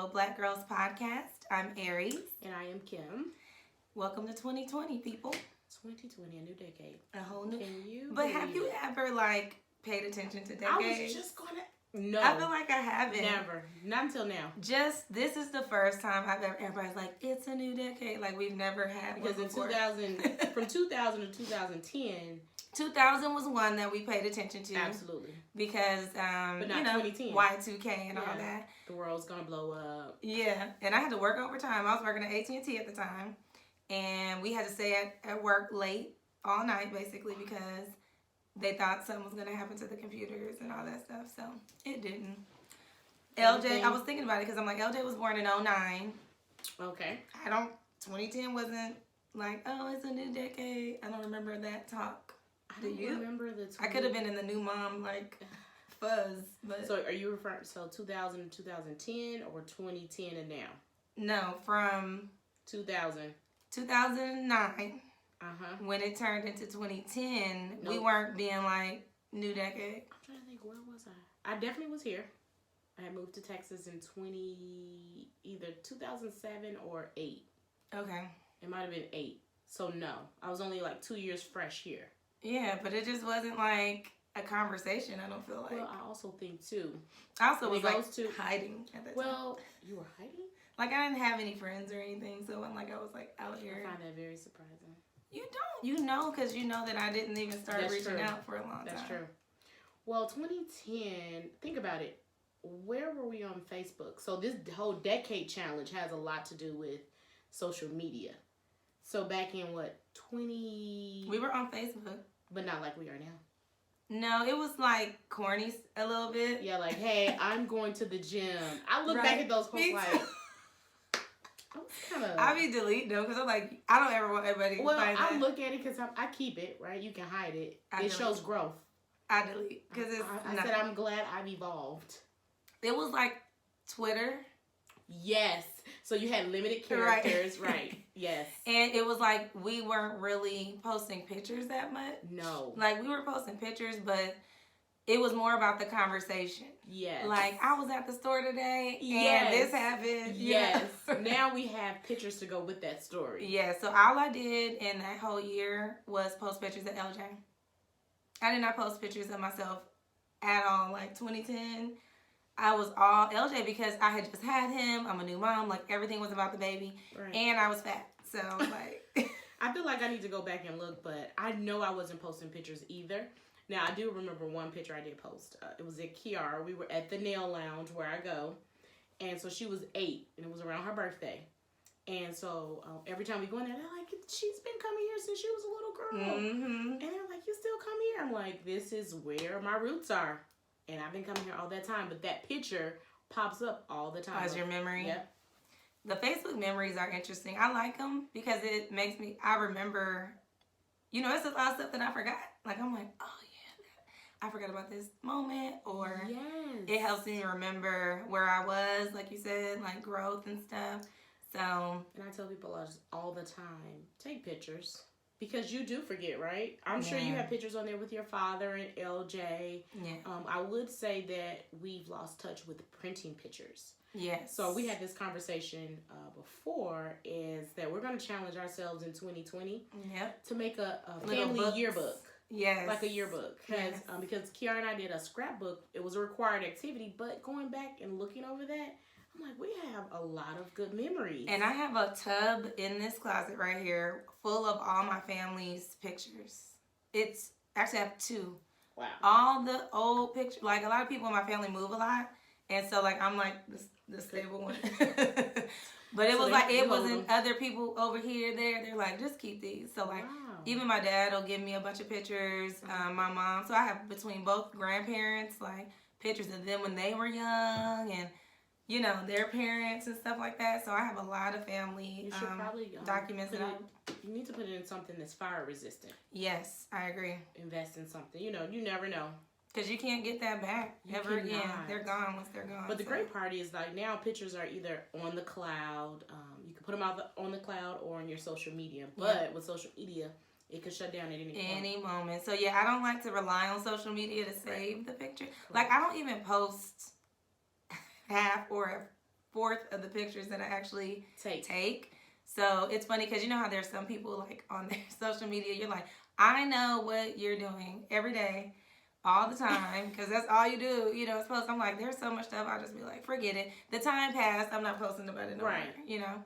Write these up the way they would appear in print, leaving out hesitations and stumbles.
Hello Black Girls podcast. I'm Aries. And I am Kim. Welcome to 2020, people. 2020, a new decade. A whole new. Can you? But have you ever paid attention to decades? I was just gonna. No. I feel like I haven't. Never. Not until now. This is the first time I've ever. Everybody's like, it's a new decade. Like we've never had because one before. from 2000 to 2010. 2000 was one that we paid attention to. Absolutely. Because, but not 2010. Y2K and all that. The world's going to blow up. Yeah. And I had to work overtime. I was working at AT&T at the time. And we had to stay at work late all night, basically, because they thought something was going to happen to the computers and all that stuff. So, it didn't. LJ, I was thinking about it because I'm like, LJ was born in 09. Okay. 2010 wasn't like, oh, it's a new decade. I don't remember that talk. I don't remember the. I could have been in the new mom fuzz, but. So are you referring 2000 to 2010 or 2010 and now? No, from 2000. 2009. When it turned into 2010, we weren't being like new decade. I'm trying to think, where was I? I definitely was here. I had moved to Texas in either 2007 or 8. Okay. It might have been 8. So no, I was only 2 years fresh here. Yeah, but it just wasn't like a conversation, I don't feel like. Well, I also think, too. I also was hiding at that time. Well, you were hiding? I didn't have any friends or anything, so I was out here. I find that very surprising. You don't. You know, because you know that I didn't even start reaching out for a long time. That's true. Well, 2010, think about it. Where were we on Facebook? So this whole decade challenge has a lot to do with social media. So back in 20... We were on Facebook. But not like we are now. No, it was corny a little bit. Yeah, hey, I'm going to the gym. I look back at those posts I be deleting them because I'm like, I don't ever want everybody to find that. I look at it because I keep it, right? You can hide it. It shows growth. I delete because I said I'm glad I've evolved. It was like Twitter. Yes. So you had limited characters, right? Yes. And it was we weren't really posting pictures that much. No. We were posting pictures, but it was more about the conversation. Yes. I was at the store today and this happened. Yes. Now we have pictures to go with that story. Yeah. So all I did in that whole year was post pictures of LJ. I did not post pictures of myself at all. 2010, I was all LJ because I had just had him. I'm a new mom. Everything was about the baby. Right. And I was fat. So, I feel like I need to go back and look, but I know I wasn't posting pictures either. Now, I do remember one picture I did post. It was at Kiara. We were at the nail lounge where I go. And so she was 8, and it was around her birthday. And so every time we go in there, they're like, she's been coming here since she was a little girl. Mm-hmm. And they're like, you still come here? I'm like, this is where my roots are. And I've been coming here all that time. But that picture pops up all the time. As your memory? Yep. The Facebook memories are interesting. I like them because it makes me, I remember, it's a lot of stuff that I forgot. I'm like, oh, I forgot about this moment, or it helps me remember where I was, like you said, growth and stuff. So, and I tell people all the time, take pictures because you do forget, right? I'm sure you have pictures on there with your father and LJ. Yeah. I would say that we've lost touch with printing pictures. Yes. So we had this conversation before, is that we're going to challenge ourselves in 2020 to make a family yearbook. Yes. Like a yearbook. Because Kiara and I did a scrapbook. It was a required activity. But going back and looking over that, I'm like, we have a lot of good memories. And I have a tub in this closet right here full of all my family's pictures. Actually, I have 2. Wow. All the old pictures. A lot of people in my family move a lot. And so, I'm the stable one. But it was it wasn't other people over here, there. They're like, just keep these. So, even my dad will give me a bunch of pictures. My mom. So, I have between both grandparents, pictures of them when they were young and, their parents and stuff like that. So, I have a lot of family you should probably documents. You need to put it in something that's fire resistant. Yes, I agree. Invest in something. You never know. Because you can't get that back ever again. They're gone once they're gone. But the great part is now pictures are either on the cloud. You can put them out on the cloud or on your social media. But with social media, it could shut down at any moment. So I don't like to rely on social media to save the picture. I don't even post half or 1/4 of the pictures that I actually take. So it's funny because you know how there's some people like on their social media, you're like, I know what you're doing every day, all the time, because that's all you do, you know, post. I'm like, there's so much stuff, I'll just be like, forget it. The time passed, I'm not posting about it no more, you know?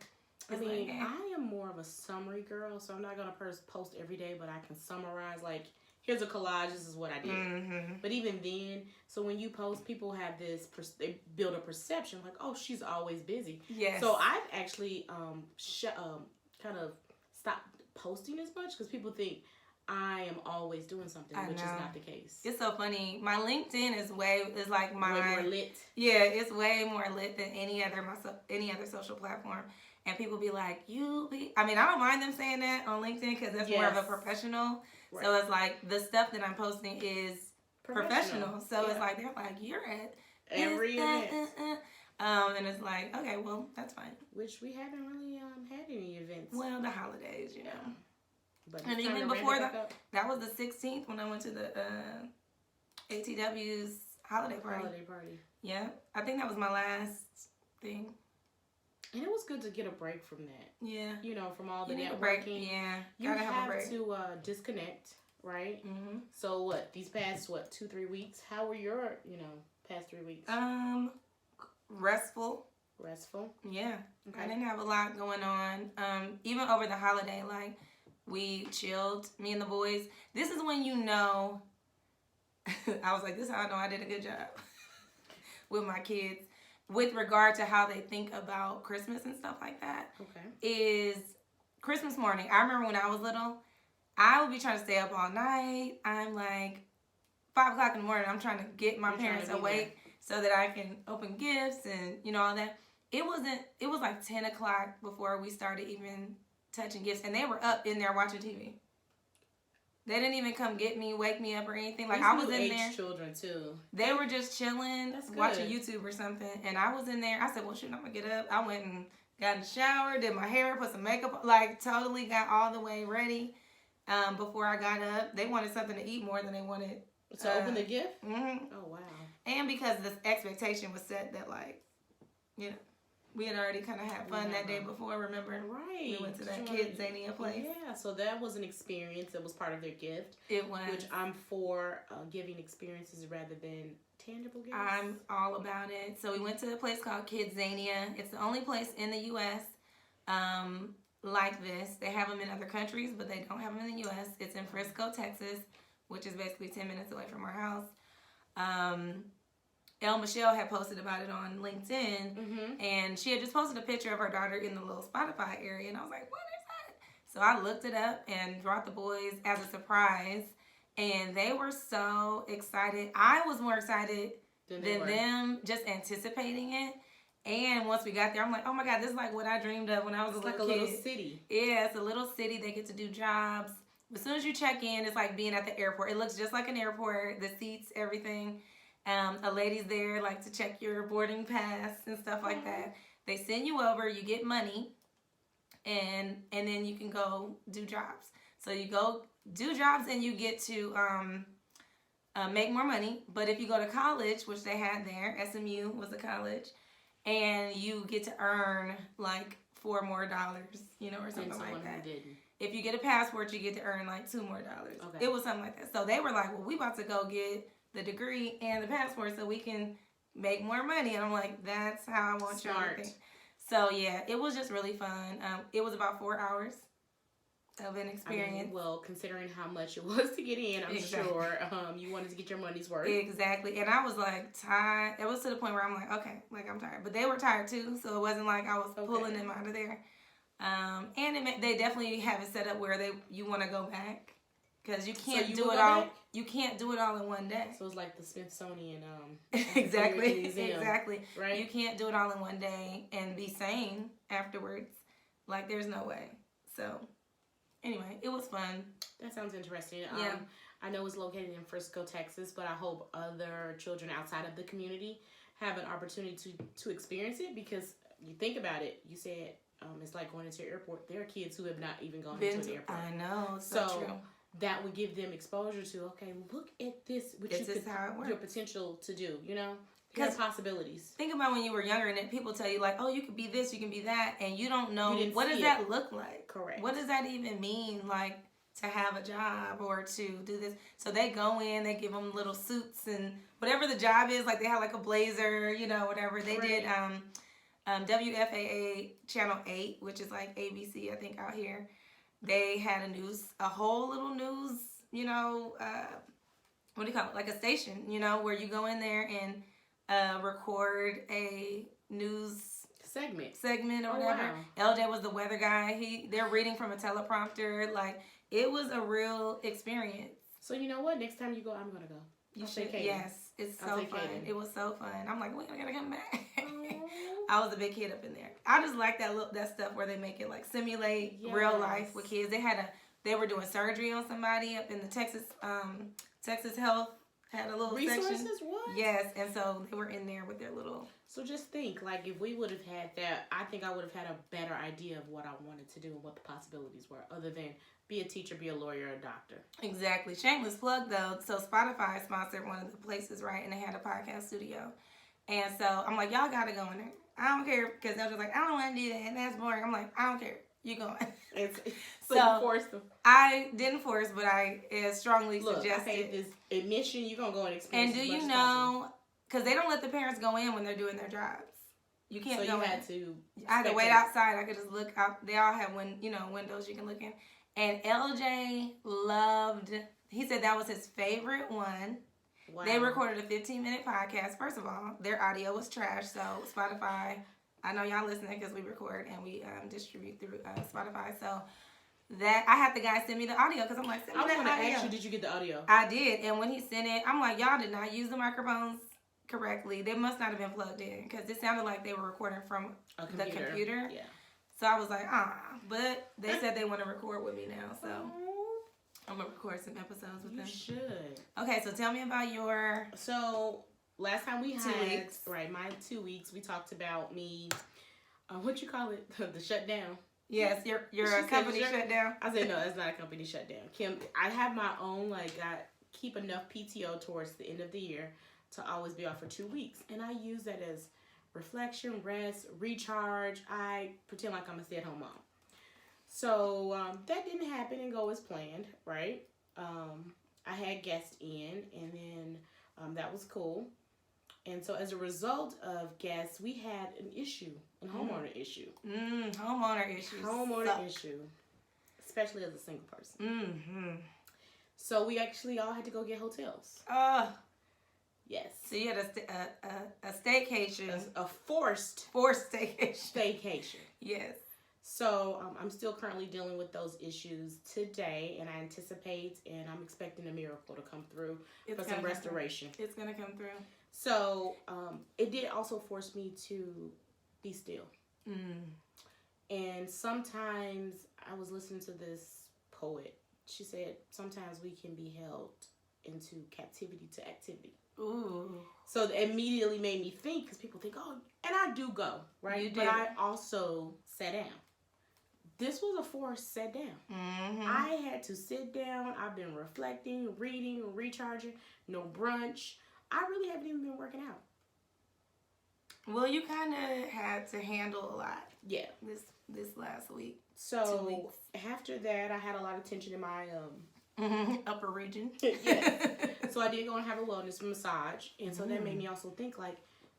I mean, I am more of a summary girl, so I'm not going to post every day, but I can summarize, like, here's a collage, this is what I did. Mm-hmm. But even then, so when you post, people have this, they build a perception, like, oh, she's always busy. Yes. So I've actually kind of stopped posting as much because people think I am always doing something, which is not the case. It's so funny. My LinkedIn is way more lit. Yeah, it's way more lit than any other social platform. And people be like, I mean, I don't mind them saying that on LinkedIn because that's more of a professional. Right. So it's like the stuff that I'm posting is professional. So it's like, they're like, you're at every event. And it's like, okay, well, that's fine. Which we haven't really had any events. Well, the holidays, you know. But and even before that was the 16th when I went to the ATW's holiday party. Yeah, I think that was my last thing. And it was good to get a break from that. Yeah. You know, from all the networking. Yeah. You have to disconnect, right? Mm-hmm. So what? These past 2-3 weeks? How were your past 3 weeks? Restful. Yeah. Okay. I didn't have a lot going on. Even over the holiday, like. We chilled, me and the boys. This is when you know, I was like, this is how I know I did a good job with my kids. With regard to how they think about Christmas and stuff like that. Okay. Is Christmas morning. I remember when I was little, I would be trying to stay up all night. I'm like, 5 o'clock in the morning, I'm trying to get my parents awake so that I can open gifts and, you know, all that. It was like 10 o'clock before we started even touching gifts, and they were up in there watching TV. They didn't even come get me, wake me up or anything. Like, I was in there. Children too. They were just chilling, watching YouTube or something, and I was in there. I said, well, shoot, I'm gonna get up. I went and got in the shower, did my hair, put some makeup on, like totally got all the way ready before I got up. They wanted something to eat more than they wanted to open the gift. Mm-hmm. Oh wow! And because this expectation was set that, like, you know, we had already kind of had fun that day before, remember? Right. We went to that Kids Zania place. Yeah, so that was an experience that was part of their gift. It was. Which I'm for giving experiences rather than tangible gifts. I'm all about it. So we went to a place called Kids Zania. It's the only place in the U.S. Like this. They have them in other countries, but they don't have them in the U.S. It's in Frisco, Texas, which is basically 10 minutes away from our house. El Michelle had posted about it on LinkedIn, and she had just posted a picture of her daughter in the little Spotify area, and I was like, what is that? So I looked it up and brought the boys as a surprise, and they were so excited. I was more excited than them just anticipating it. And once we got there, I'm like, oh my God, this is like what I dreamed of when I was a little kid. It's like a little city. Yeah, it's a little city. They get to do jobs. As soon as you check in, it's like being at the airport. It looks just like an airport, the seats, everything. A lady's there, like, to check your boarding pass and stuff like that. They send you over, you get money, and then you can go do jobs. So you go do jobs and you get to make more money. But if you go to college, which they had there, SMU was a college, and you get to earn like $4 more, you know, or something like that. If you get a passport, you get to earn like $2 more. Okay. It was something like that. So they were like, well, we about to go get the degree and the passport so we can make more money. And I'm like, that's how I want you to think. So yeah, it was just really fun. It was about 4 hours of an experience. I mean, well, considering how much it was to get in, I'm sure you wanted to get your money's worth. Exactly. And I was like tired. It was to the point where I'm like, okay, like I'm tired. But they were tired too, so it wasn't like I was pulling them out of there. And they definitely have it set up where you want to go back. Because you can't do it all. You can't do it all in one day. So it's like the Smithsonian. Exactly. Museum, exactly. Right. You can't do it all in one day and be sane afterwards. Like, there's no way. So, anyway, it was fun. That sounds interesting. Yeah. I know it's located in Frisco, Texas, but I hope other children outside of the community have an opportunity to experience it, because you think about it. You said it's like going into an airport. There are kids who have not even gone into an airport. I know. So true. That would give them exposure to, okay, look at this, which how it works. Your potential to do, you know? Because possibilities. Think about when you were younger and then people tell you like, oh, you could be this, you can be that, and you don't know what does that look like. Correct. What does that even mean, like to have a job or to do this? So they go in, they give them little suits and whatever the job is, like they have like a blazer, you know, whatever. They did WFAA Channel 8, which is like ABC, I think, out here. They had a whole little news, you know, what do you call it? Like a station, you know, where you go in there and record a news segment or whatever. Wow. LJ was the weather guy. They're reading from a teleprompter. Like, it was a real experience. So you know what? Next time you go, I'm gonna go. You should. Yes, it's so fun. It was so fun. I'm like, when are we gonna come back? I was a big kid up in there. I just like that stuff where they make it like simulate real life with kids. They were doing surgery on somebody up in the Texas Health. Had a little resources. Section. What? Yes, and so they were in there with their little. So just think, like, if we would have had that, I think I would have had a better idea of what I wanted to do and what the possibilities were, other than be a teacher, be a lawyer, a doctor. Exactly. Shameless plug though. So Spotify sponsored one of the places, right? And they had a podcast studio, and so I'm like, y'all gotta go in there. I don't care, because they're just like, I don't want to do that. That's boring. I'm like, I don't care. You going? So you forced them. I didn't force, but I strongly suggested. I paid this admission. You're gonna go and experience. And do you know? Because they don't let the parents go in when they're doing their jobs. You can't go in. I had to wait outside. I could just look out. They all have windows you can look in. And LJ loved. He said that was his favorite one. Wow. They recorded a 15-minute podcast. First of all, their audio was trash. So Spotify. I know y'all listening because we record and we distribute through Spotify. So that I had the guy send me the audio because I'm like, send me that audio. I was going to ask you, did you get the audio? I did. And when he sent it, I'm like, y'all did not use the microphones correctly. They must not have been plugged in because it sounded like they were recording from the computer. Yeah. So I was like, but they said they want to record with me now. So I'm going to record some episodes with them. You should. Okay, so tell me about your... So... Last time we had 2 weeks. Right, my 2 weeks, we talked about me, what you call it, the shutdown. Yes, your company shut down. I said, no, that's not a company shutdown. Kim, I have my own, I keep enough PTO towards the end of the year to always be off for 2 weeks. And I use that as reflection, rest, recharge. I pretend like I'm a stay-at-home mom. So that didn't happen and go as planned, right? I had guests in, and then that was cool. And so as a result of guests, we had an issue, a homeowner issue. Homeowner issues. Homeowner issue, especially as a single person. Mm-hmm. So we actually all had to go get hotels. Yes. So you had a staycation. A forced staycation. Staycation. Yes. So I'm still currently dealing with those issues today, and I anticipate and I'm expecting a miracle to come through for some restoration. It's going to come through. So it did also force me to be still. And sometimes I was listening to this poet. She said, sometimes we can be held into captivity to activity. Ooh. So it immediately made me think, because people think, oh, and I do go, right? You do. But I also sat down. This was a forced sit down. Mm-hmm. I had to sit down. I've been reflecting, reading, recharging. No brunch. I really haven't even been working out. Well, you kind of had to handle a lot. Yeah. This last week. So 2 weeks. After that, I had a lot of tension in my upper region. Yes. So I did go and have a wellness massage, and so that made me also think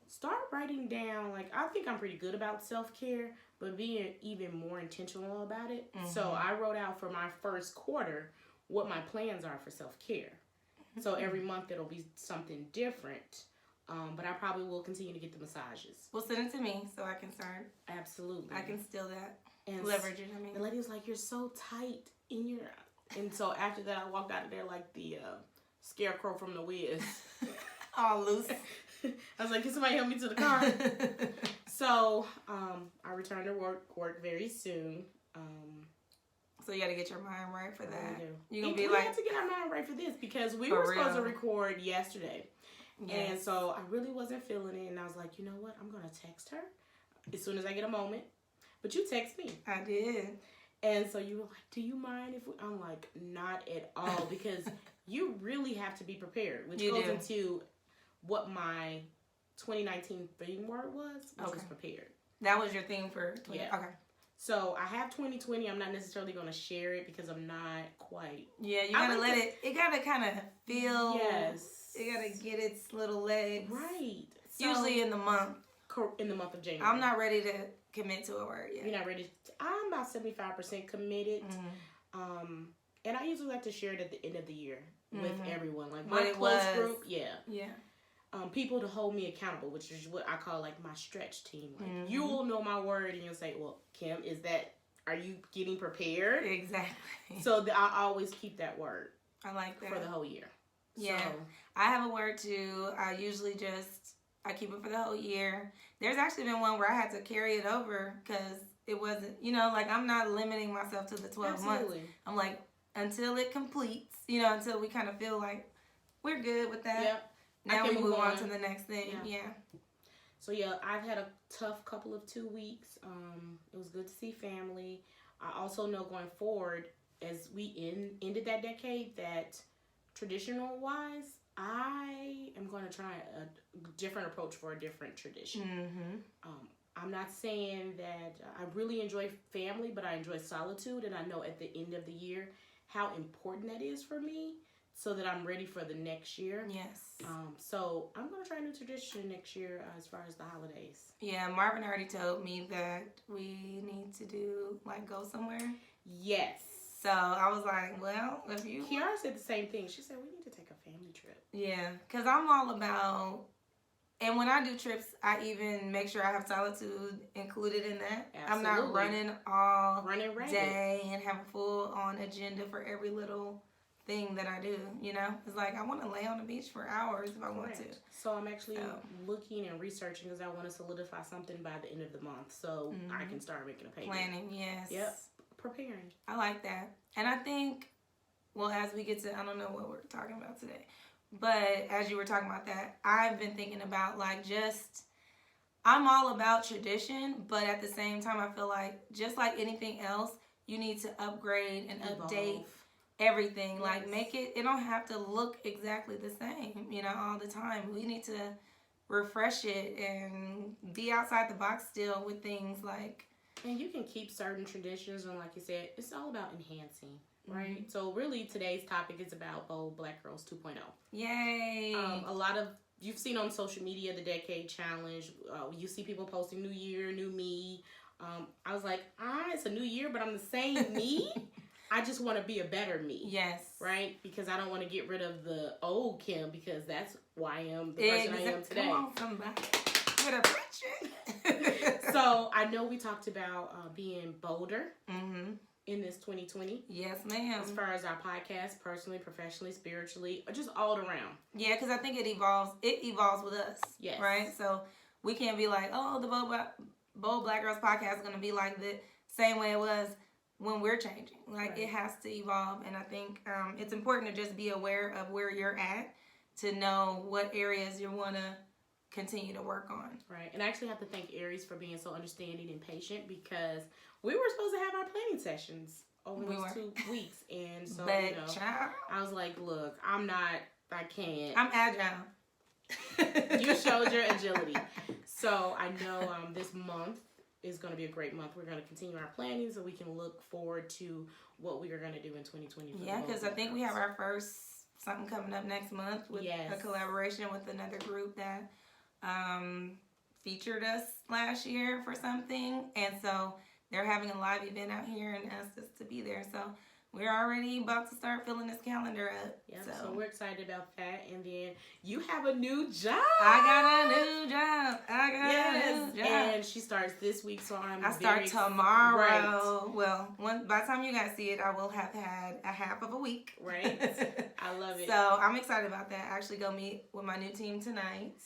start writing down. I think I'm pretty good about self-care, but being even more intentional about it. So I wrote out for my first quarter what my plans are for self-care. So every month it'll be something different. But I probably will continue to get the massages. Well, send it to me so I can start. Absolutely. I can steal that. And leverage it, I mean. The lady was like, you're so tight in your... And so after that, I walked out of there like the scarecrow from The Wiz. All loose. I was like, can somebody help me to the car? So I returned to work very soon. So you got to get your mind right for that. You're gonna be we have to get our mind right for this because we were supposed to record yesterday. Yes. And so I really wasn't feeling it. And I was like, you know what? I'm going to text her as soon as I get a moment. But you text me. I did. And so you were like, do you mind if we... I'm like, not at all. Because you really have to be prepared. Which goes into what my 2019 theme word was, which was prepared. That was your theme for 20? Yeah. Okay. So I have 2020. I'm not necessarily going to share it because I'm not quite. Yeah, you gotta let it gotta kind of feel. Yes. It gotta get its little legs. Right. So, usually in the month. In the month of January. I'm not ready to commit to a word yet. You're not ready. I'm about 75% committed. And I usually like to share it at the end of the year with everyone. Like my close group. Yeah. Yeah. People to hold me accountable, which is what I call like my stretch team. Like you will know my word and you'll say, well, Kim, are you getting prepared? Exactly. So I always keep that word. I like that. For the whole year. Yeah. So, I have a word too. I usually I keep it for the whole year. There's actually been one where I had to carry it over because it wasn't, like I'm not limiting myself to the 12 months. I'm like, until it completes, until we kind of feel like we're good with that. Yep. Now we move on to the next thing. Yeah. So yeah, I've had a tough couple of 2 weeks. It was good to see family. I also know going forward, as we ended that decade, that traditional wise, I am going to try a different approach for a different tradition. I'm not saying that I really enjoy family, but I enjoy solitude, and I know at the end of the year how important that is for me, so that I'm ready for the next year. Yes. So I'm going to try a new tradition next year as far as the holidays. Yeah, Marvin already told me that we need to go somewhere. Yes. So I was like, well, if you... Kiara said the same thing. She said, we need to take a family trip. Yeah, because I'm all about... And when I do trips, I even make sure I have solitude included in that. Absolutely. I'm not running day and have a full-on agenda for every little thing that I do, It's like, I want to lay on the beach for hours if I want to. So I'm actually looking and researching because I want to solidify something by the end of the month so I can start making a payment. Planning, yes. Yep. Preparing. I like that. And I think, well, as we get to, I don't know what we're talking about today, but as you were talking about that, I've been thinking about I'm all about tradition, but at the same time, I feel like just like anything else, you need to upgrade and update everything. Yes. Like make it don't have to look exactly the same, all the time. We need to refresh it and be outside the box still with things like. And you can keep certain traditions, and like you said, it's all about enhancing, right? So really today's topic is about Bold Black Girls 2.0. Yay! A lot of, you've seen on social media the Decade Challenge. You see people posting New Year, New Me. I was like, it's a new year, but I'm the same me. I just want to be a better me. Yes. Right? Because I don't want to get rid of the old Kim, because that's who I am, the person I am today. Come on, somebody. With a preacher. So I know we talked about being bolder in this 2020. Yes, ma'am. As far as our podcast, personally, professionally, spiritually, or just all around. Yeah, because I think it evolves. It evolves with us. Yes. Right? So we can't be like, oh, the Bold Black Girls podcast is going to be like the same way it was when we're changing. Like, It has to evolve. And I think it's important to just be aware of where you're at to know what areas you want to continue to work on. Right. And I actually have to thank Aries for being so understanding and patient, because we were supposed to have our planning sessions over those 2 weeks. And so, I was like, look, I can't. I'm agile. You showed your agility. So I know this month is going to be a great month. We're going to continue our planning so we can look forward to what we are going to do in 2020. Yeah, because I think we have our first something coming up next month with a collaboration with another group that featured us last year for something. And so they're having a live event out here and asked us to be there. So we're already about to start filling this calendar up. Yep, so we're excited about that. And then you have a new job. I got a new job. A new job. And she starts this week, so I start tomorrow. Right. Well, by the time you guys see it, I will have had a half of a week. Right. I love it. So I'm excited about that. I actually go meet with my new team tonight.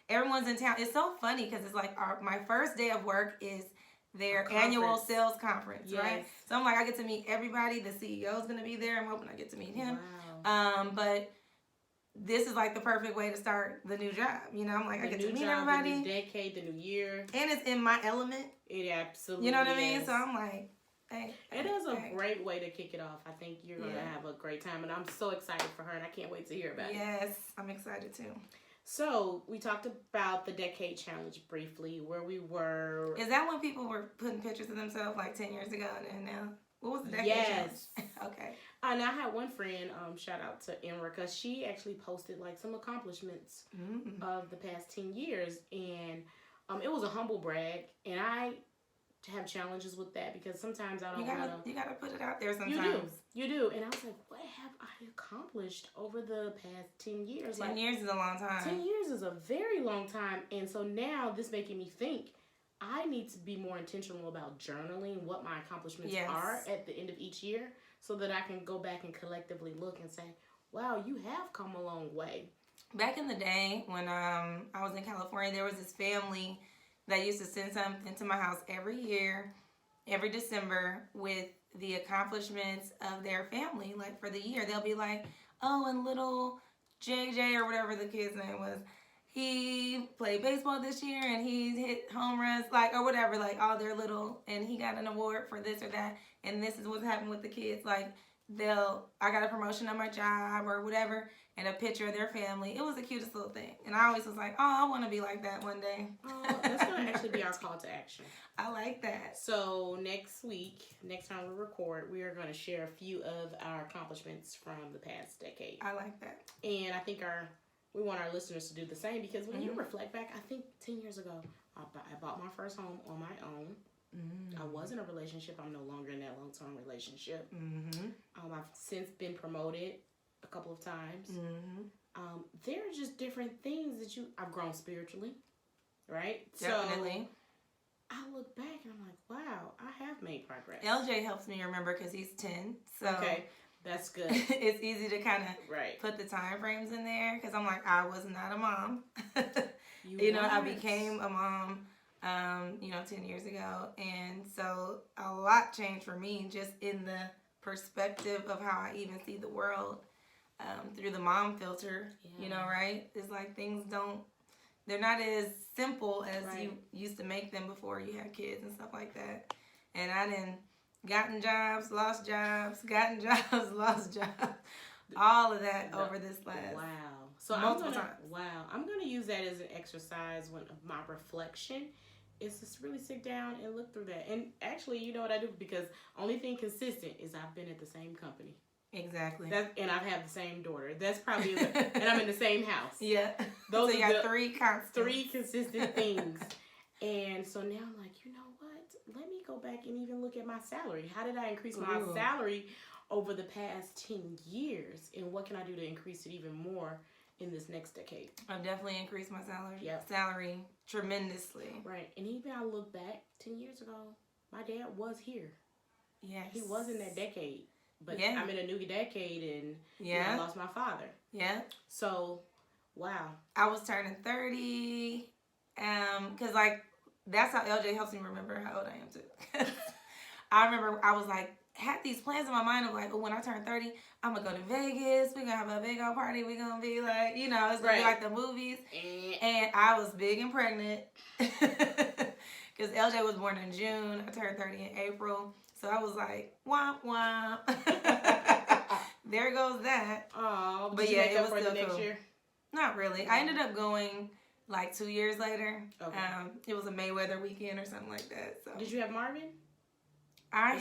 Everyone's in town. It's so funny because it's like my first day of work is their annual sales conference, right? So I'm like, I get to meet everybody. The CEO is going to be there. I'm hoping I get to meet him. Wow. But this is like the perfect way to start the new job. I'm like, I get to meet everybody. The new decade, the new year. And it's in my element. It absolutely You know what I mean? So I'm like, hey. It is a great way to kick it off. I think you're going to have a great time. And I'm so excited for her, and I can't wait to hear about it. Yes, I'm excited too. So we talked about the decade challenge briefly, where we were. Is that when people were putting pictures of themselves like 10 years ago and now? What was the decade Yes. challenge? Okay. And I had one friend, shout out to Emrica, she actually posted like some accomplishments of the past 10 years. And it was a humble brag. And I have challenges with that because sometimes I don't want to. You gotta put it out there sometimes. You do. And I was like, what have I accomplished over the past 10 years? 10 years is a long time. 10 years is a very long time. And so now this making me think I need to be more intentional about journaling what my accomplishments are at the end of each year so that I can go back and collectively look and say, wow, you have come a long way. Back in the day when I was in California, there was this family that used to send something to my house every year, every December, with the accomplishments of their family. Like for the year, they'll be like, oh, and little JJ or whatever the kid's name was, he played baseball this year and he hit home runs, like, or whatever, like all their little, and he got an award for this or that, and this is what's happened with the kids. Like I got a promotion on my job or whatever, and a picture of their family. It was the cutest little thing. And I always was like, oh, I want to be like that one day. Oh, that's going to actually be our call to action. I like that. So next time we record, we are going to share a few of our accomplishments from the past decade. I like that. And I think we want our listeners to do the same because when you reflect back, I think 10 years ago, I bought my first home on my own. I was in a relationship. I'm no longer in that long-term relationship. I've since been promoted a couple of times. There are just different things that I've grown spiritually, right? Definitely. So I look back and I'm like, wow, I have made progress. LJ helps me remember because he's 10. So okay, that's good. It's easy to kind of put the time frames in there because I'm like, I was not a mom. I became a mom 10 years ago. And so a lot changed for me just in the perspective of how I even see the world through the mom filter, right? It's like they're not as simple as you used to make them before you had kids and stuff like that. And I done gotten jobs, lost jobs, gotten jobs, lost jobs. All of that over this last multiple times. Wow. I'm going to use that as an exercise when my reflection is just really sit down and look through that. And actually, you know what I do? Because only thing consistent is I've been at the same company. Exactly. And I've had the same daughter. That's probably, and I'm in the same house. Yeah. Those so you got three consistent things. And so now I'm like, you know what? Let me go back and even look at my salary. How did I increase my salary over the past 10 years? And what can I do to increase it even more in this next decade? I've definitely increased my salary tremendously. Right. And even I look back 10 years ago, my dad was here. Yes. He was in that decade. But I'm in a new decade and I lost my father. Yeah. So, wow. I was turning 30. Because that's how LJ helps me remember how old I am too. I remember I was like, had these plans in my mind of like, oh, when I turn 30, I'm going to go to Vegas. We're going to have a big old party. We're going to be like, it's going to be like the movies. And I was big and pregnant. Because LJ was born in June. I turned 30 in April. So I was like, womp womp. There goes that. Oh, but yeah, it was still next year. Not really. I ended up going like 2 years later. Okay. It was a Mayweather weekend or something like that. So did you have Marvin? I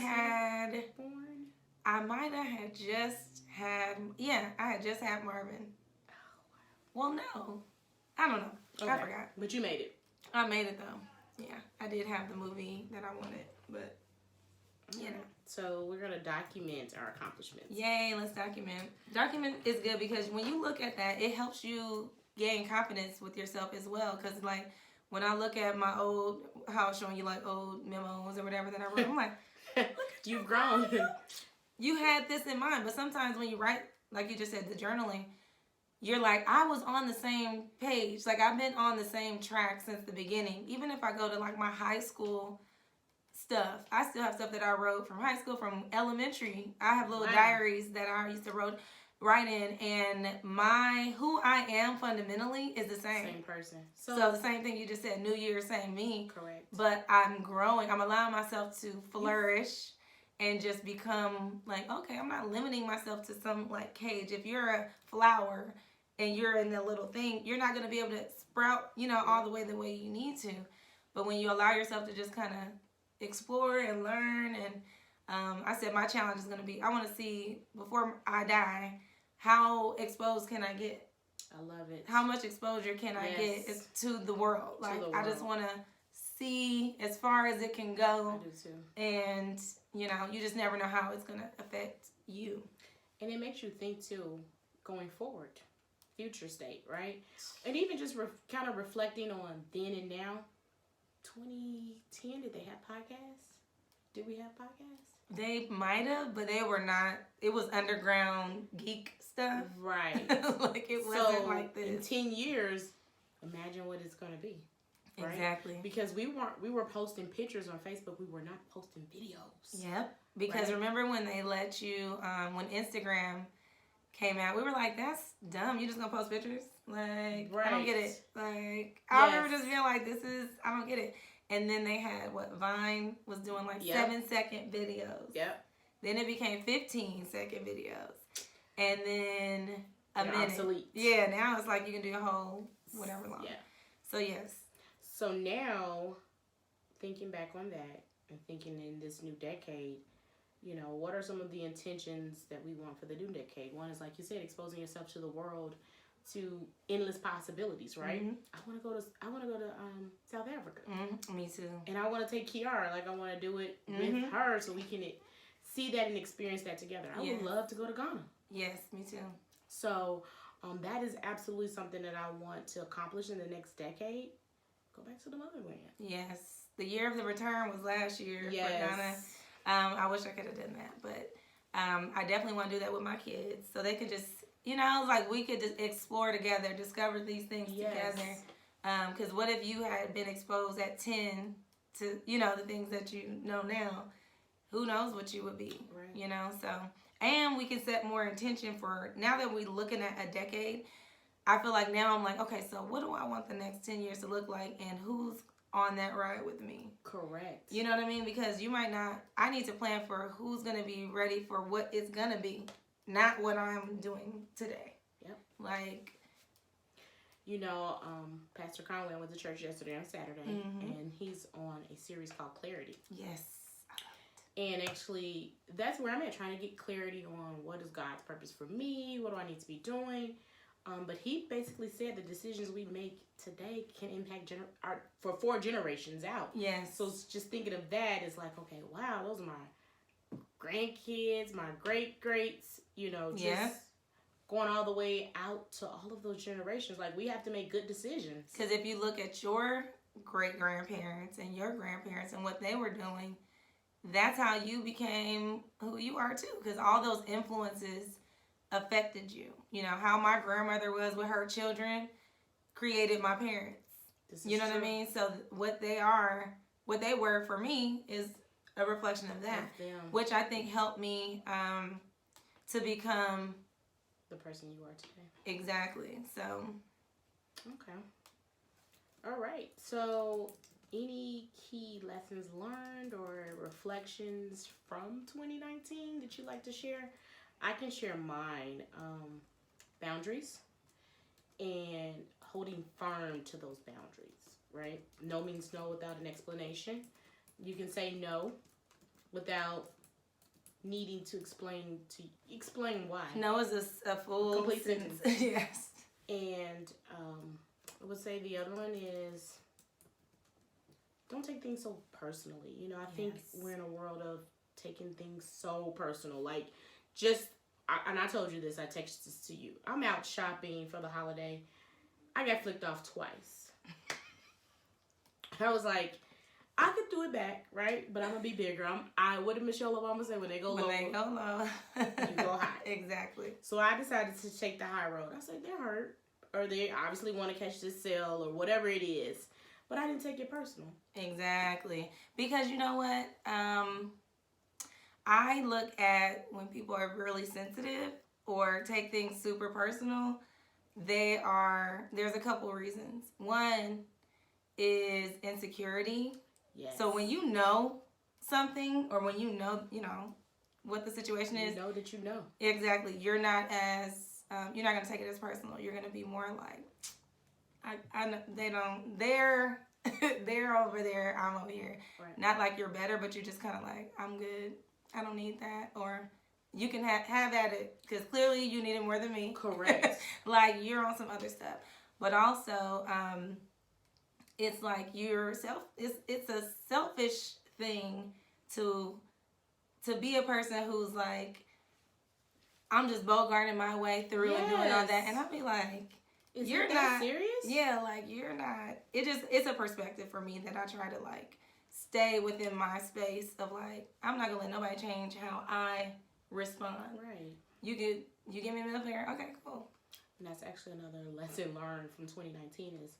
might have had just had. Yeah, I had just had Marvin. Oh wow. Well, no, I don't know. Okay. I forgot. But you made it. I made it though. Yeah, I did have the movie that I wanted, but. So we're going to document our accomplishments. Yay, let's document. Document is good because when you look at that, it helps you gain confidence with yourself as well. Because like when I look at my how I was showing you like old memos or whatever that I wrote, I'm like, you've grown. You had this in mind. But sometimes when you write, like you just said, the journaling, you're like, I was on the same page. Like I've been on the same track since the beginning. Even if I go to like my high school stuff. I still have stuff that I wrote from high school, from elementary. I have little diaries that I used to write in, and who I am fundamentally is the same. Same person. So the same thing you just said, New Year, same me. Correct. But I'm growing. I'm allowing myself to flourish and just become like, okay, I'm not limiting myself to some like cage. If you're a flower and you're in the little thing, you're not going to be able to sprout, all the way you need to. But when you allow yourself to just kind of explore and learn, and I said my challenge is going to be, I want to see before I die, how exposed can I get? I love it. How much exposure can I get to the world? Like, I just want to see as far as it can go. I do too. And, you just never know how it's going to affect you. And it makes you think too, going forward, future state, right? And even just kind of reflecting on then and now. 2010, did they have podcasts? Did we have podcasts? They might have, but they were not. It was underground geek stuff. Right. Like, it wasn't like this. In 10 years, imagine what it's going to be. Right? Exactly. Because we were posting pictures on Facebook. We were not posting videos. Yep. Because remember when they let you, when Instagram came out, we were like, that's dumb. You just going to post pictures? Like, I don't get it. Like, I remember just being like, I don't get it. And then they had, Vine was doing like 7-second videos. Yep. Then it became 15-second videos. And then a minute. Obsolete. Yeah, now it's like you can do a whole whatever long. Yeah. So, yes. So now, thinking back on that and thinking in this new decade, what are some of the intentions that we want for the new decade? One is, like you said, exposing yourself to the world, to endless possibilities, right? Mm-hmm. I want to go to South Africa. Mm-hmm. Me too. And I want to take Kiara. Like, I want to do it with her so we can see that and experience that together. I would love to go to Ghana. Yes, me too. So that is absolutely something that I want to accomplish in the next decade. Go back to the motherland. Yes. The year of the return was last year for Ghana. I wish I could have done that. But I definitely want to do that with my kids. So they could just, like we could just explore together, discover these things together. Because what if you had been exposed at 10 to, the things that you know now? Who knows what you would be, So, and we can set more intention for, now that we're looking at a decade, I feel like now I'm like, okay, so what do I want the next 10 years to look like, and who's on that ride with me? Correct. You know what I mean? Because you might not, I need to plan for who's going to be ready for what it's going to be, not what I'm doing today. Yep. Like, Pastor Conway went to church yesterday on Saturday, and he's on a series called Clarity. Yes. And actually, that's where I'm at, trying to get clarity on what is God's purpose for me, what do I need to be doing. But he basically said the decisions we make today can impact for 4 generations out. Yes. So just thinking of that is like, okay, wow, those are my grandkids, my great-greats, just going all the way out to all of those generations. Like, we have to make good decisions. Because if you look at your great-grandparents and your grandparents and what they were doing, that's how you became who you are too. Because all those influences affected you. How my grandmother was with her children created my parents. You know what I mean? So what they were for me is a reflection of that, which I think helped me to become the person you are today. Exactly. So. Okay. All right. So, any key lessons learned or reflections from 2019 that you'd like to share? I can share mine. Boundaries and holding firm to those boundaries, right? No means no without an explanation. You can say no without needing to explain why. No is a full complete sentence. Yes. And I would say the other one is don't take things so personally. I think we're in a world of taking things so personal. Like, and I told you this, I texted this to you. I'm out shopping for the holiday. I got flicked off twice. I was like, I could do it back, right? But I'm going to be bigger. What did Michelle Obama say? When they go low, you go high. Exactly. So I decided to take the high road. I said, they're hurt. Or they obviously want to catch this sale or whatever it is. But I didn't take it personal. Exactly. Because you know what? I look at when people are really sensitive or take things super personal, there's a couple reasons. One is insecurity. Yes. So when you know something or when you know what the situation is. You know that you know. Exactly. You're not as you're not gonna take it as personal. You're gonna be more like, I know they don't. They're over there. I'm over here. Right. Not like you're better, but you're just kind of like, I'm good. I don't need that. Or you can have at it because clearly you need it more than me. Correct. Like you're on some other stuff, but also it's like it's a selfish thing to be a person who's like, I'm just bogarting my way through and doing all that, and I'll be like, you're not serious. Yeah, like you're not. It's a perspective for me that I try to like stay within my space of like, I'm not gonna let nobody change how I respond. Right. You give me a middle finger. Okay, cool. And that's actually another lesson learned from 2019 is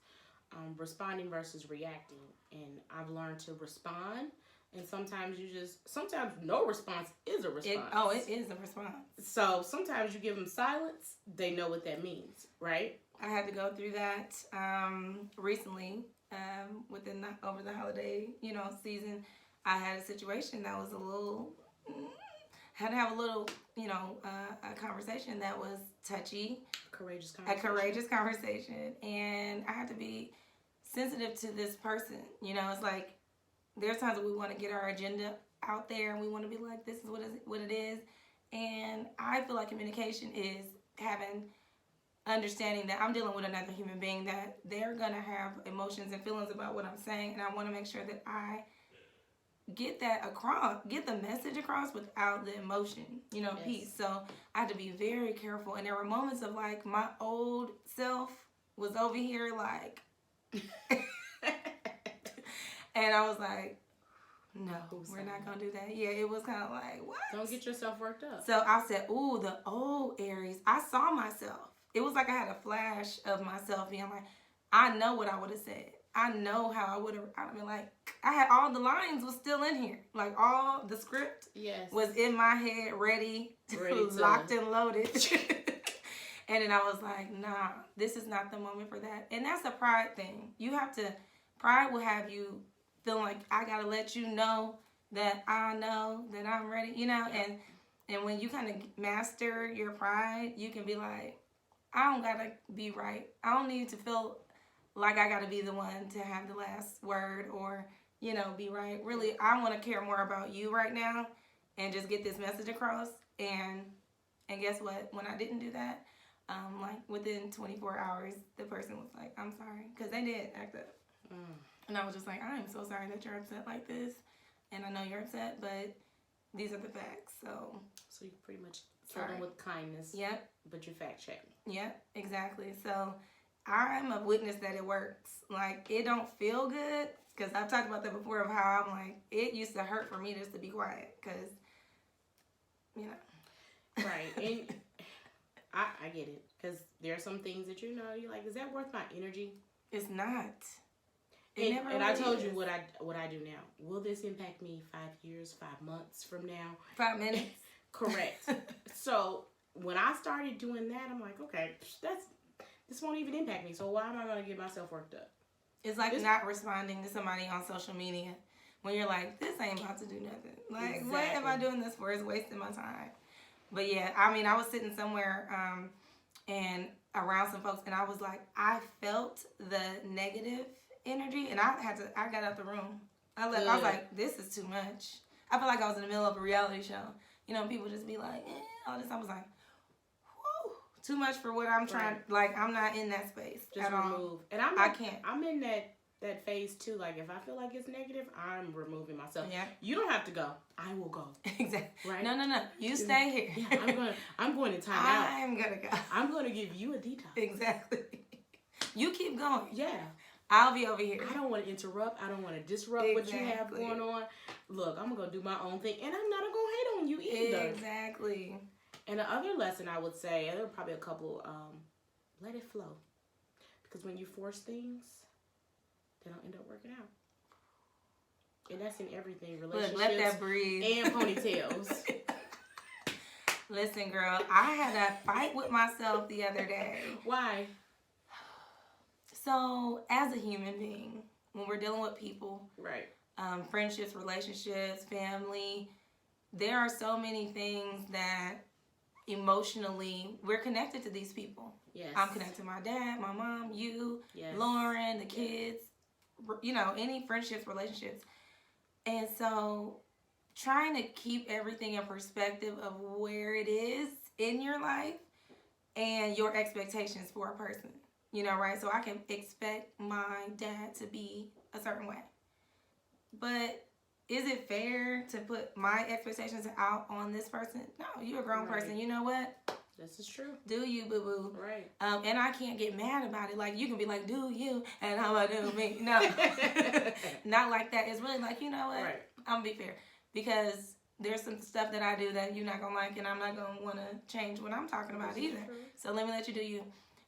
responding versus reacting. And I've learned to respond. And sometimes no response is a response. It is a response. So sometimes you give them silence. They know what that means, right? I had to go through that recently over the holiday, season. I had a situation that was had to have a little, a conversation that was touchy. A courageous conversation. And I had to be sensitive to this person. It's like there's times that we want to get our agenda out there and we want to be like, this is what it is. And I feel like communication is understanding that I'm dealing with another human being, that they're going to have emotions and feelings about what I'm saying. And I want to make sure that I get that across, get the message across without the emotion, piece. So I had to be very careful. And there were moments of like my old self was over here like, and I was like, no, we're not going to do that. Yeah, it was kind of like, what? Don't get yourself worked up. So I said, ooh, the old Aries. I saw myself. It was like I had a flash of myself being like, I know what I would have said. I know how I would have been like, I had all the lines was still in here. Like all the script was in my head, ready locked and loaded. And then I was like, nah, this is not the moment for that. And that's a pride thing. Pride will have you feeling like I got to let you know that I know that I'm ready, and when you kind of master your pride, you can be like, I don't got to be right. I don't need to feel like I got to be the one to have the last word or, be right. Really, I want to care more about you right now and just get this message across. And guess what? When I didn't do that, like within 24 hours, the person was like, I'm sorry. Because they did act up. And I was just like, I'm so sorry that you're upset like this. And I know you're upset, but these are the facts. So you pretty much kill them with kindness. Yep. But you fact check. Yep, exactly. So I'm a witness that it works. Like, it don't feel good. Because I've talked about that before of how I'm like, it used to hurt for me just to be quiet. Because, Right. And I get it. Because there are some things that you're like, is that worth my energy? It's not. And I told you what I do now. Will this impact me 5 years, 5 months from now? 5 minutes. Correct. So when I started doing that, I'm like, okay, this won't even impact me. So why am I going to get myself worked up? It's like not responding to somebody on social media when you're like, this ain't about to do nothing. Like, exactly. What am I doing this for? It's wasting my time. But yeah, I mean, I was sitting somewhere and around some folks, and I was like, I felt the negative energy, and I got out the room. I left. I was like, this is too much. I felt like I was in the middle of a reality show. People just be like, all this. I was like, whew, too much for what I'm trying. Like, I'm not in that space. Just at remove. All. And I can't. I'm in that phase too. Like, if I feel like it's negative, I'm removing myself. Yeah. You don't have to go. I will go. Exactly. Right? No. You stay here. Yeah, I'm going to time out. I'm gonna go. I'm going to give you a detox. Exactly. You keep going. Yeah. I'll be over here. I don't want to interrupt. I don't want to disrupt what you have going on. Look, I'm going to do my own thing. And I'm not going to hate on you either. Exactly. And the other lesson I would say, there are probably a couple, let it flow. Because when you force things, they don't end up working out. And that's in everything. Relationships. Look, let that breathe. And ponytails. Listen, girl, I had a fight with myself the other day. Why? So, as a human being, when we're dealing with people, right, friendships, relationships, family, there are so many things that emotionally, we're connected to these people. Yes. I'm connected to my dad, my mom, you, yes. Lauren, the kids, you know, any friendships, relationships. And so trying to keep everything in perspective of where it is in your life and your expectations for a person, you know, right? So I can expect my dad to be a certain way. But is it fair to put my expectations out on this person? No, you're a grown person. You know what? This is true. Do you, boo-boo. Right. And I can't get mad about it. Like, you can be like, do you, and how I do me. No. Not like that. It's really like, you know what? Right. I'm going to be fair. Because there's some stuff that I do that you're not going to like, and I'm not going to want to change what I'm talking about either. So let me let you do you.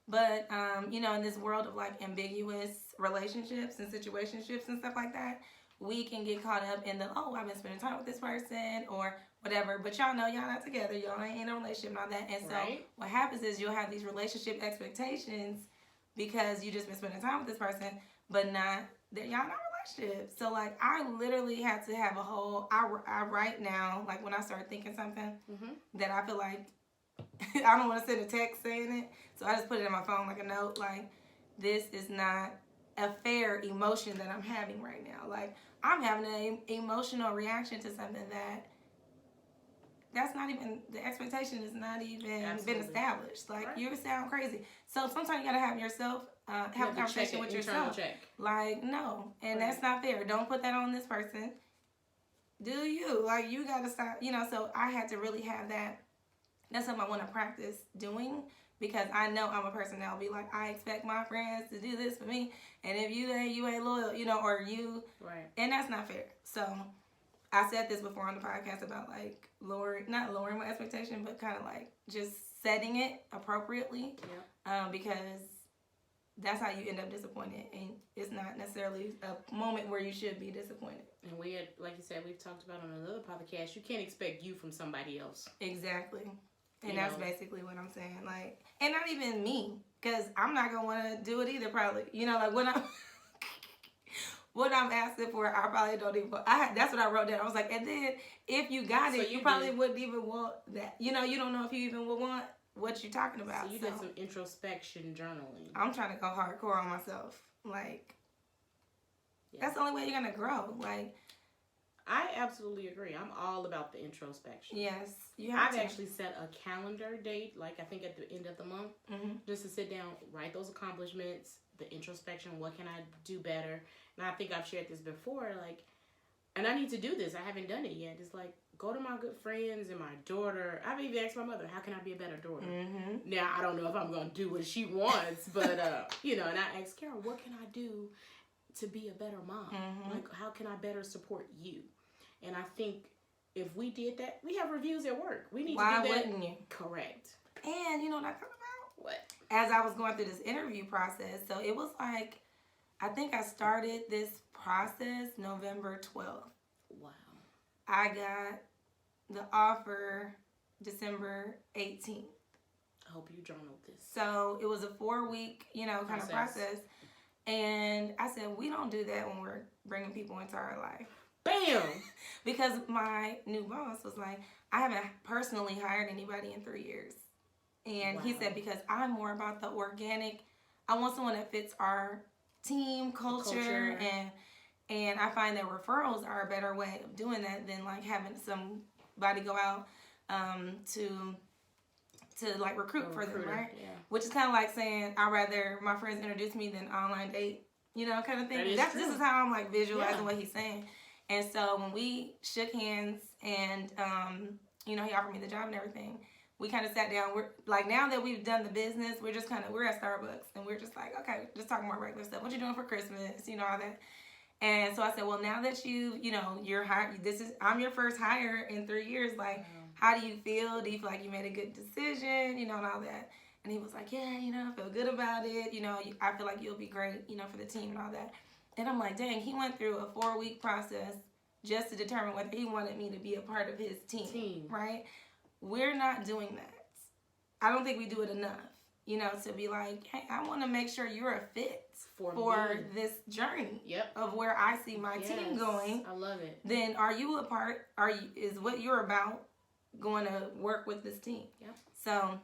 But, you know, in this world of, like, ambiguous relationships and situationships and stuff like that, we can get caught up in the, oh, I've been spending time with this person or whatever. But y'all know y'all not together. Y'all ain't in a relationship and all that. And so what happens is you'll have these relationship expectations because you just been spending time with this person, but not that y'all not in a relationship. So, like, I literally had to have a whole, I write now, like, when I start thinking something that I feel like I don't want to send a text saying it. So I just put it in my phone like a note, like, this is not a fair emotion that I'm having right now. Like, I'm having an emotional reaction to something that's not even, the expectation is not even been established. Like, you sound crazy. So sometimes you gotta have yourself, have a conversation with yourself. Like, no, and that's not fair. Don't put that on this person. Do you? Like, you gotta stop, you know, so I had to really have that. That's something I want to practice doing, because I know I'm a person that'll be like, I expect my friends to do this for me, and if you ain't loyal, you know, or you, and that's not fair. So I said this before on the podcast about, like, not lowering my expectation, but kind of like just setting it appropriately, because that's how you end up disappointed, and it's not necessarily a moment where you should be disappointed. And we had, like you said, we've talked about on another podcast, you can't expect you from somebody else. Exactly. And that's basically what I'm saying. Like, and not even me, because I'm not going to want to do it either, probably. You know, like, what I'm asking for, I probably don't even want. That's what I wrote down. I was like, and then if you got it, you probably wouldn't even want that. You know, you don't know if you even would want what you're talking about. So you did some introspection journaling. I'm trying to go hardcore on myself. Like, that's the only way you're going to grow. Like, I absolutely agree. I'm all about the introspection. Yes. I've actually set a calendar date, like I think at the end of the month, just to sit down, write those accomplishments, the introspection, what can I do better? And I think I've shared this before, like, and I need to do this. I haven't done it yet. It's like, go to my good friends and my daughter. I've even asked my mother, how can I be a better daughter? Now, I don't know if I'm going to do what she wants, but, you know, and I asked Carol, what can I do to be a better mom? Like, how can I better support you? And I think if we did that, we have reviews at work. We need to do that. Why wouldn't you? Correct. And you know what I thought about? What? As I was going through this interview process, so it was like, I think I started this process November 12th. Wow. I got the offer December 18th. I hope you journaled this. So it was a 4-week, you know, kind of process. And I said, we don't do that when we're bringing people into our life. Bam! Because my new boss was like, I haven't personally hired anybody in 3 years. And he said, because I'm more about the organic, I want someone that fits our team culture. And I find that referrals are a better way of doing that than like having somebody go out to like recruit for them, right? Yeah. Which is kind of like saying, I'd rather my friends introduce me than online date, you know, kind of thing. This is how I'm like visualizing what he's saying. And so when we shook hands and, you know, he offered me the job and everything, we kind of sat down. We're like, now that we've done the business, we're at Starbucks and we're just like, okay, just talking more regular stuff. What you doing for Christmas? You know, all that. And so I said, well, now that you know, you're hired, I'm your first hire in 3 years. Like, how do you feel? Do you feel like you made a good decision? You know, and all that. And he was like, yeah, you know, I feel good about it. You know, I feel like you'll be great, you know, for the team and all that. And I'm like, dang, he went through a 4-week process just to determine whether he wanted me to be a part of his team. Right? We're not doing that. I don't think we do it enough, you know, to be like, hey, I want to make sure you're a fit for this journey of where I see my team going. I love it. Then are you a part, is what you're about going to work with this team. Yep. So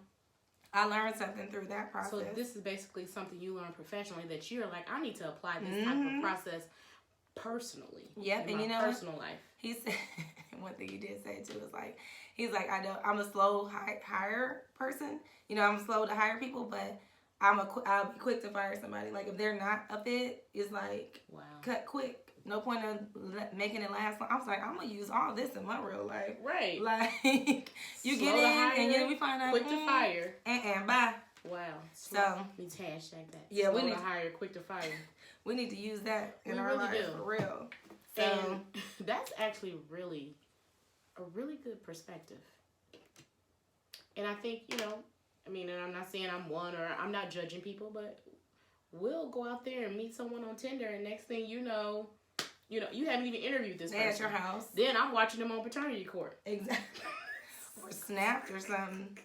I learned something through that process. So this is basically something you learn professionally that you're like, I need to apply this type of process personally. Yep, in and my you know personal life. He said one thing he did say too is like, he's like, I'm a slow hire person. You know, I'm slow to hire people, but I'll be quick to fire somebody. Like if they're not a fit, it's like cut quick. No point of making it last long. I was like, I'm gonna use all this in my real life. Right. Like you get in hire, and then we find out quick to fire. And bye. Wow. So need to hashtag that. Yeah, slow we need to hire, quick to fire. We need to use that in our really life do. for real. So And that's actually a really good perspective. And I think, you know, I mean, and I'm not saying I'm one or I'm not judging people, but we'll go out there and meet someone on Tinder, and next thing you know, you haven't even interviewed this person. at your house. Then I'm watching them on paternity court. Exactly. Or snapped or something.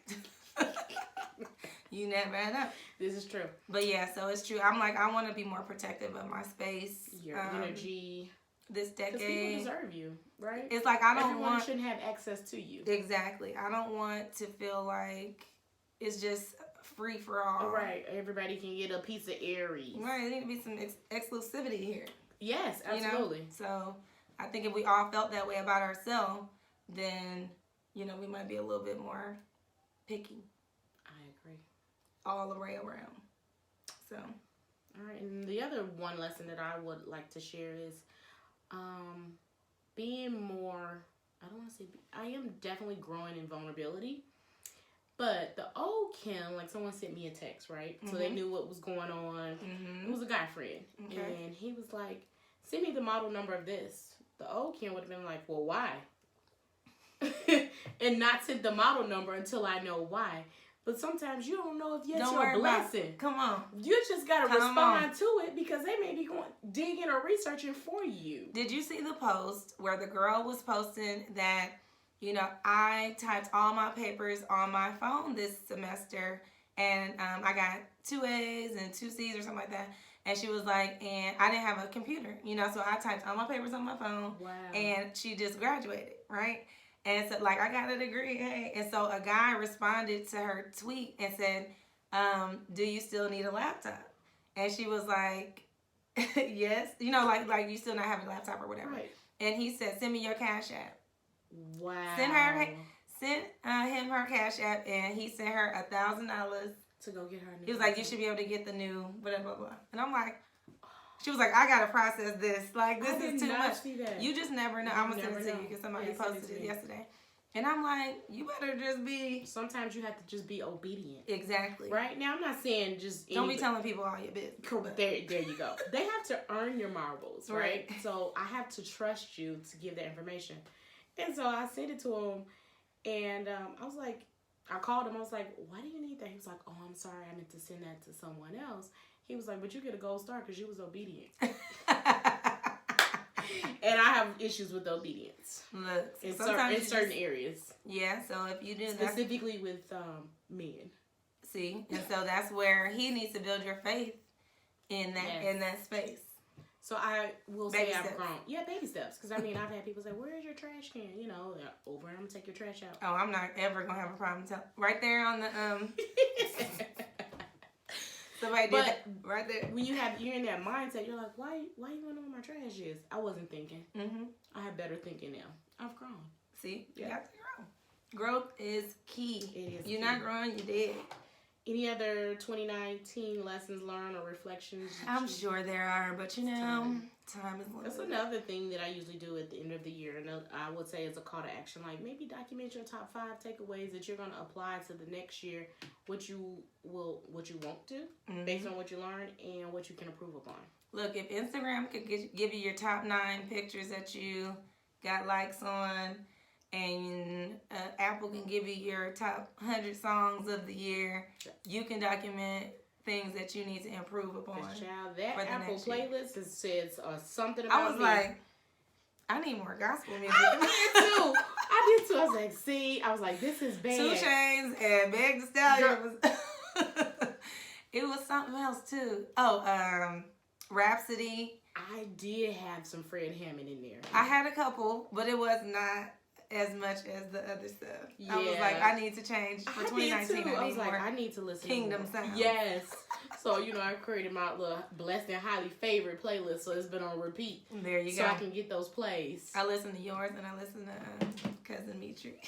You never know. This is true. But yeah, so it's true. I'm like, I want to be more protective of my space. Your energy. This decade. Because people deserve you, right? It's like Everyone shouldn't have access to you. Exactly. I don't want to feel like it's just free for all. Right. Everybody can get a piece of Aries. Right. There need to be some exclusivity here. Yes, absolutely. You know? So I think if we all felt that way about ourselves, then, you know, we might be a little bit more picky. I agree. All the way around. So. All right. And the other one lesson that I would like to share is being more, I am definitely growing in vulnerability. But the old Kim, like someone sent me a text, right? So they knew what was going on. It was a guy friend. Okay. And he was like, send me the model number of this. The old Kim would have been like, well, why? And not send the model number until I know why. But sometimes you don't know if yet your blessing. Come on. You just got to respond to it because they may be going digging or researching for you. Did you see the post where the girl was posting that, you know, I typed all my papers on my phone this semester and I got 2 A's and 2 C's or something like that. And she was like, and I didn't have a computer, you know, so I typed all my papers on my phone. Wow. And she just graduated, right? And so, like, I got a degree, hey. And so a guy responded to her tweet and said, do you still need a laptop? And she was like, yes. You know, like you still not having a laptop or whatever. Right. And he said, send me your Cash App. Wow. Send him her Cash App, and he sent her $1,000 to go get her new. He was like, you should be able to get the new blah, blah, blah. And I'm like, she was like, I got to process this. Like, this is too much. You just never know. I'm going to send it to you because somebody posted it yesterday. And I'm like, you better just be. Sometimes you have to just be obedient. Exactly. Right? Now, I'm not saying just. Don't be telling people all your business. Correct. There you go. They have to earn your marbles, right? So I have to trust you to give that information. And so I sent it to him. And I was like, I called him. I was like, why do you need that? He was like, oh, I'm sorry. I meant to send that to someone else. He was like, but you get a gold star because you was obedient. And I have issues with obedience. Look, in certain areas. Yeah, so if you do that. Specifically with men. See, and so that's where he needs to build your faith in that space. So I will say I've grown. Yeah, baby steps. Because, I mean, I've had people say, where is your trash can? You know, over and I'm going to take your trash out. Oh, I'm not ever going to have a problem. Right there on the... Somebody did that right there. When you're in that mindset, you're like, why you want to know where my trash is? I wasn't thinking. Mm-hmm. I have better thinking now. I've grown. See? You have to grow. Growth is key. It is. You're key. Not growing, you're dead. Any other 2019 lessons learned or reflections? I'm sure there are, but you know, time is limited. That's another thing that I usually do at the end of the year, and I would say it's a call to action. Like maybe document your top 5 takeaways that you're going to apply to the next year. What you won't do based on what you learned and what you can improve upon. Look, if Instagram could give you your top 9 pictures that you got likes on, and Apple can give you your top 100 songs of the year, you can document things that you need to improve upon. Child, that Apple playlist says something about me. I was like, I need more gospel music. I did too. I was like, see, this is bad. 2 Chainz and Meg Thee Stallion it was something else too. Oh, Rhapsody. I did have some Fred Hammond in there. I had a couple, but it was not as much as the other stuff. Yeah. I was like, I need to change for 2019. I was like, I need to listen Kingdom to more. sounds. Yes. So, I created my little blessed and highly favorite playlist, so it's been on repeat. There you go. So I can get those plays. I listen to yours and I listen to Cousin Mitri.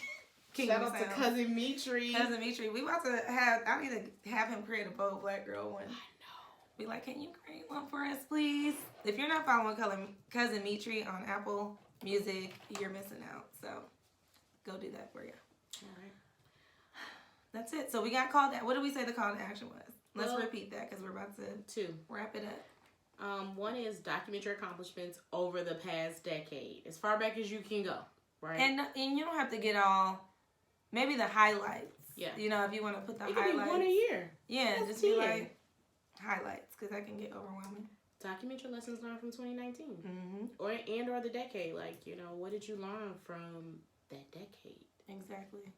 Shout out to Cousin Mitri. Cousin Mitri. We about to have, I need to have him create a Bold Black Girl one. I know. Be like, can you create one for us, please? If you're not following Cousin Mitri on Apple Music, you're missing out. So go do that for you. All right. That's it. So we got called. What did we say the call to action was? Let's repeat that because we're about to wrap it up. One is document your accomplishments over the past decade, as far back as you can go, right? And you don't have to get all. Maybe the highlights. Yeah. If you want to put the it highlights. It could be one a year. Yeah, That's just 10. be like highlights because that can get overwhelming. Document your lessons learned from 2019. Mm-hmm. Or the decade. Like, what did you learn from that decade? Exactly.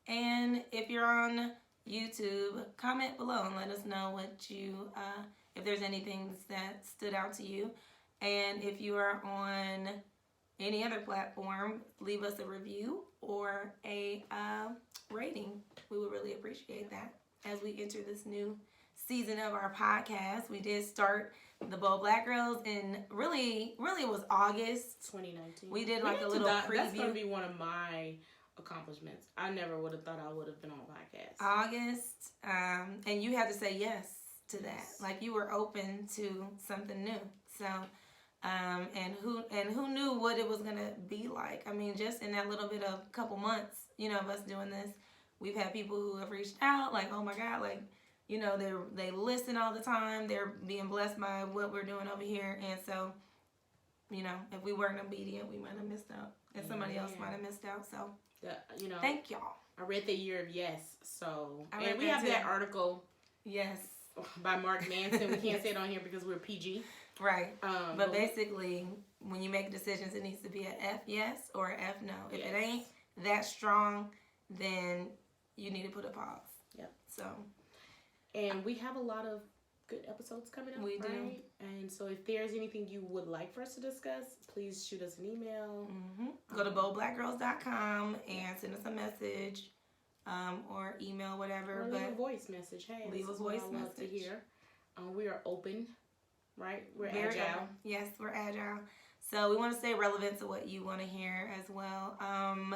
And if you're on YouTube, comment below and let us know what you, if there's anything that stood out to you. And if you are on any other platform, leave us a review or a rating. We would really appreciate that as we enter this new season of our podcast. We did start the Bold Black Girls in really it was August 2019. We did like a little preview. That's going to be one of my accomplishments. I never would have thought I would have been on a podcast. August, and you had to say yes to that. Like you were open to something new. So, and who knew what it was gonna be like? I mean, just in that little bit of couple months, of us doing this, we've had people who have reached out, like, oh my God, like, they listen all the time. They're being blessed by what we're doing over here, and so, if we weren't obedient, we might have missed out, and somebody else might have missed out. So. Thank y'all. I read The Year of Yes, so and we have that article. Yes. By Mark Manson. We can't say it on here because we're PG. Right. But basically, when you make decisions, it needs to be an F yes or an F no. If it ain't that strong, then you need to put a pause. Yep. So. And we have a lot of good episodes coming up. We do. Right? And so if there's anything you would like for us to discuss, please shoot us an email. Mm-hmm. Go to boldblackgirls.com and send us a message or email, whatever. Or leave a voice message. Hey, leave a voice message. Love to hear. We are open, right? We're very agile. open. Yes, we're agile. So we want to stay relevant to what you want to hear as well.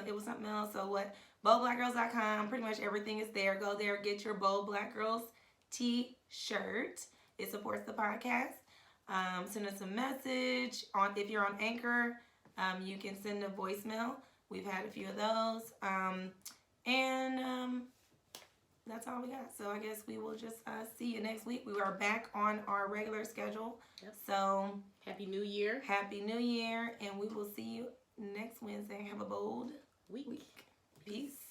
It was something else. So boldblackgirls.com, pretty much everything is there. Go there, get your Bold Black Girls t-shirt. It supports the podcast. Send us a message. If you're on Anchor, you can send a voicemail. We've had a few of those. And that's all we got. So I guess we will just see you next week. We are back on our regular schedule. Yep. So Happy New Year. Happy New Year. And we will see you next Wednesday. Have a bold week. Peace.